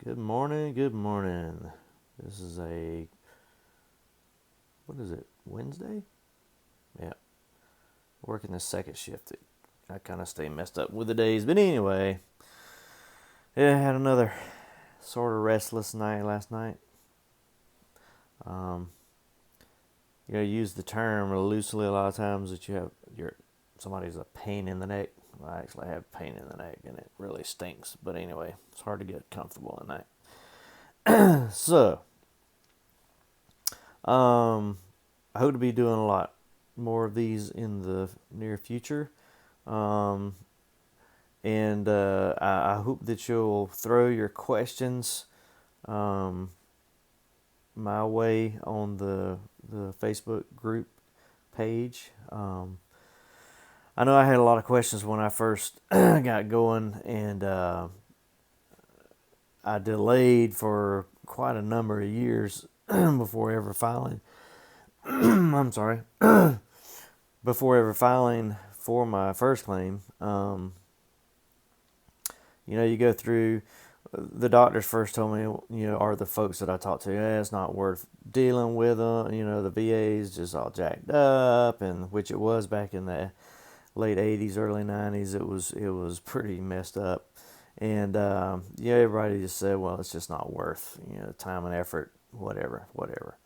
Good morning, good morning. This is what is it, Wednesday? Yeah, working the second shift. I kind of stay messed up with the days. But anyway, yeah, I had another sort of restless night last night. Um, use the term loosely a lot of times that somebody's a pain in the neck. Well, I actually have pain in the neck and it really stinks. But anyway, it's hard to get comfortable at night. So, um, I hope to be doing a lot more of these in the near future. Um, and I hope that you'll throw your questions um, my way on the Facebook group page. I know I had a lot of questions when I first got going, and I delayed for quite a number of years before ever filing. I'm sorry. Before ever filing for my first claim. You go through. The doctors first told me, are the folks that I talked to, it's not worth dealing with them. The VA's just all jacked up, and which it was back in the late '80s, early '90s. It was pretty messed up, and everybody just said, well, it's just not worth time and effort, whatever.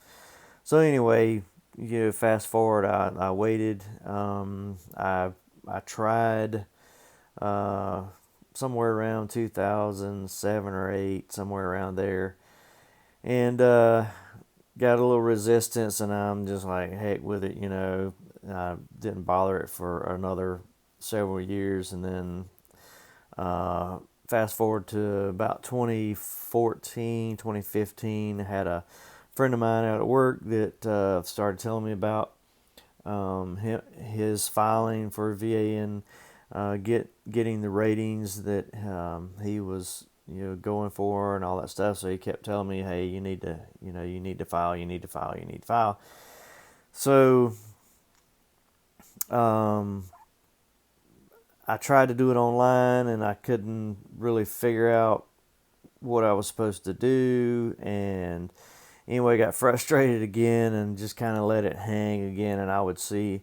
So anyway, fast forward, I waited. I tried. Uh, Somewhere around 2007 or 8, somewhere around there, and got a little resistance, and I'm just like, heck with it. I didn't bother it for another several years, and then fast forward to about 2014, 2015, I had a friend of mine out at work that started telling me about his filing for VA and getting the ratings that he was going for and all that stuff. So he kept telling me, hey, you need to file, you need to file, you need to file. So I tried to do it online, and I couldn't really figure out what I was supposed to do. And anyway, got frustrated again and just kind of let it hang again. And I would see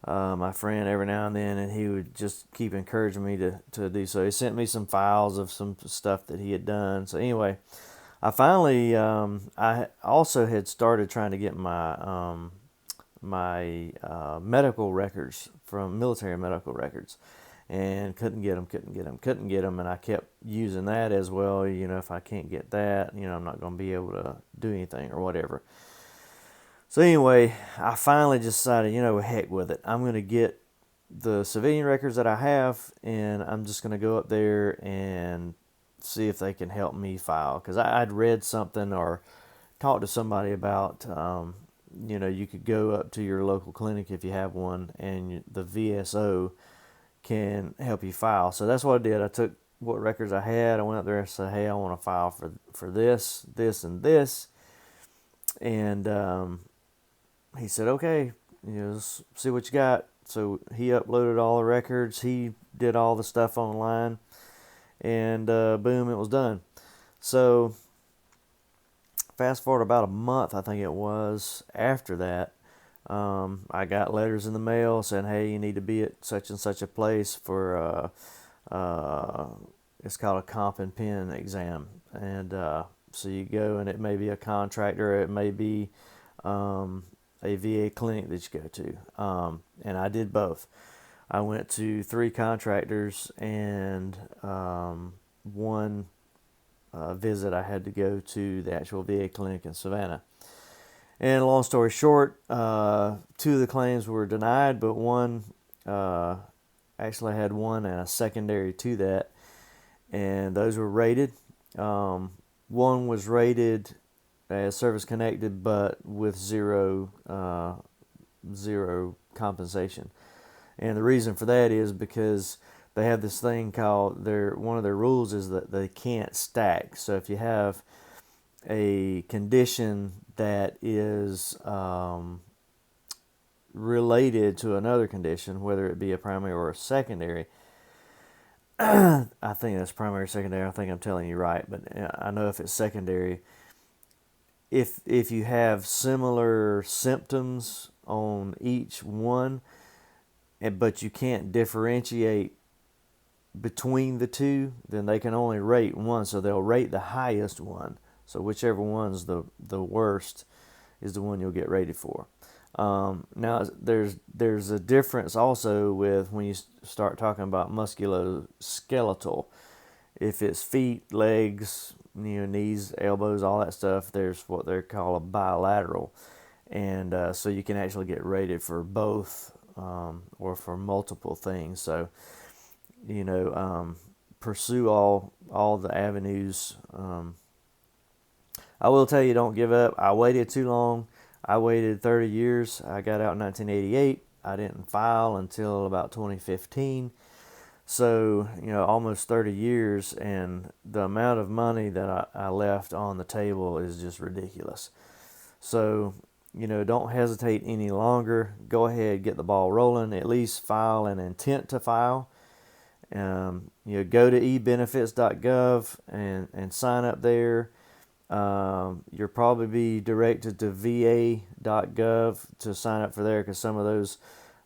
my friend every now and then, and he would just keep encouraging me to do so. He sent me some files of some stuff that he had done. So anyway, I finally, I also had started trying to get my medical records from military medical records, and couldn't get them, and I kept using that as well. If I can't get that, I'm not going to be able to do anything or whatever. So anyway, I finally decided, heck with it. I'm going to get the civilian records that I have, and I'm just going to go up there and see if they can help me file. Because I'd read something or talked to somebody about, you could go up to your local clinic if you have one, and the VSO can help you file. So that's what I did. I took what records I had. I went up there and said, hey, I want to file for this, and this. And he said, okay, see what you got. So he uploaded all the records. He did all the stuff online, and boom, it was done. So fast forward about a month, I think it was, after that, I got letters in the mail saying, hey, you need to be at such and such a place for, it's called a comp and pen exam. And so you go, and it may be a contractor, it may be a VA clinic that you go to. And I did both. I went to 3 contractors, and one visit I had to go to the actual VA clinic in Savannah. And long story short, 2 of the claims were denied, but one actually had one and a secondary to that, and those were rated. One was rated as service connected, but with zero compensation. And the reason for that is because they have this thing called one of their rules is that they can't stack. So if you have a condition that is related to another condition, whether it be a primary or a secondary, I think that's primary, secondary. I think I'm telling you right, but I know if it's secondary, if you have similar symptoms on each one, but you can't differentiate between the two, then they can only rate one. So they'll rate the highest one. So whichever one's the worst is the one you'll get rated for. Now there's a difference also with when you start talking about musculoskeletal. If it's feet, legs, knees, elbows, all that stuff, there's what they call a bilateral, and so you can actually get rated for both or for multiple things. So you know, pursue all the avenues. I will tell you, don't give up. I waited too long. I waited 30 years. I got out in 1988. I didn't file until about 2015. So, almost 30 years, and the amount of money that I left on the table is just ridiculous. So, don't hesitate any longer. Go ahead, get the ball rolling. At least file an intent to file. Go to ebenefits.gov and sign up there. You'll probably be directed to va.gov to sign up for there, because some of those,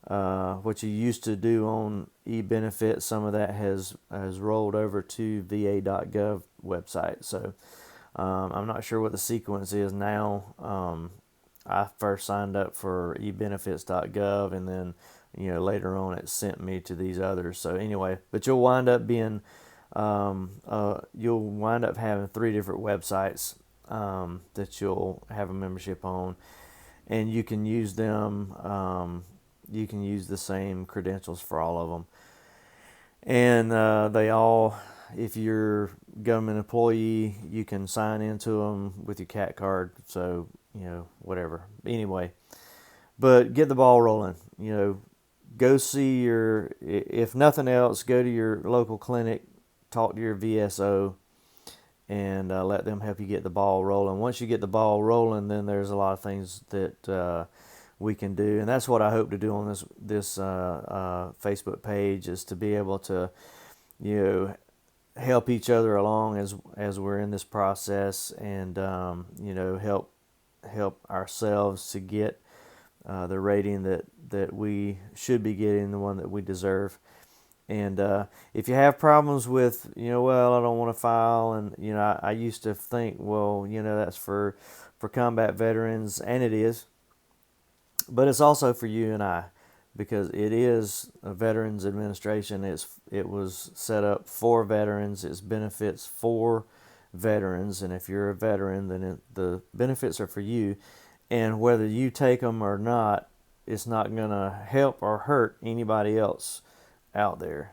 what you used to do on eBenefits, some of that has rolled over to va.gov website. So I'm not sure what the sequence is now. I first signed up for ebenefits.gov, and then later on it sent me to these others. So anyway, but you'll wind up being you'll wind up having 3 different websites that you'll have a membership on, and you can use them. You can use the same credentials for all of them, and they all, if you're a government employee, you can sign into them with your CAT card. So whatever. Anyway, but get the ball rolling. Go see if nothing else, go to your local clinic, talk to your VSO, and let them help you get the ball rolling. Once you get the ball rolling, then there's a lot of things that we can do, and that's what I hope to do on this Facebook page, is to be able to help each other along as we're in this process, and help ourselves to get the rating that we should be getting, the one that we deserve. And if you have problems with, well, I don't want to file, and I used to think, well, that's for combat veterans, and it is, but it's also for you and I, because it is a Veterans Administration. It was set up for veterans. It's benefits for veterans, and if you're a veteran, then the benefits are for you, and whether you take them or not, it's not going to help or hurt anybody else out there.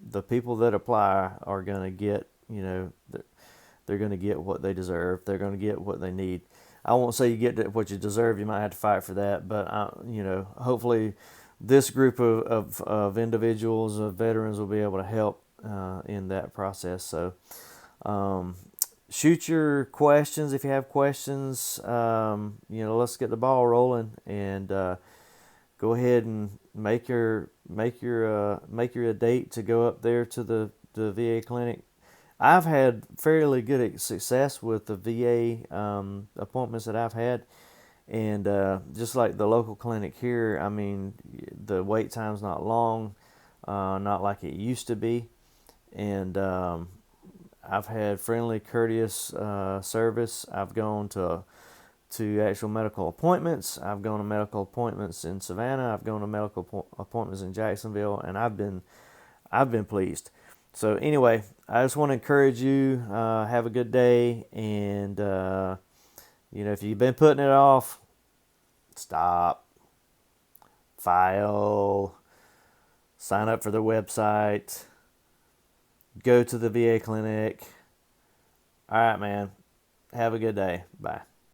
The people that apply are going to get, they're going to get what they deserve. They're going to get what they need. I won't say you get what you deserve. You might have to fight for that, but hopefully this group of individuals, of veterans, will be able to help in that process. So shoot your questions if you have questions. Let's get the ball rolling, and go ahead and make your a date to go up there to the VA clinic. I've had fairly good success with the VA appointments that I've had, and just like the local clinic here, I mean, the wait time's not long, not like it used to be, and I've had friendly, courteous service. I've gone to actual medical appointments. I've gone to medical appointments in Savannah. I've gone to medical appointments in Jacksonville, and I've been pleased. So anyway, I just want to encourage you, have a good day, and if you've been putting it off, stop, file, sign up for their website, go to the VA clinic. All right, man. Have a good day. Bye.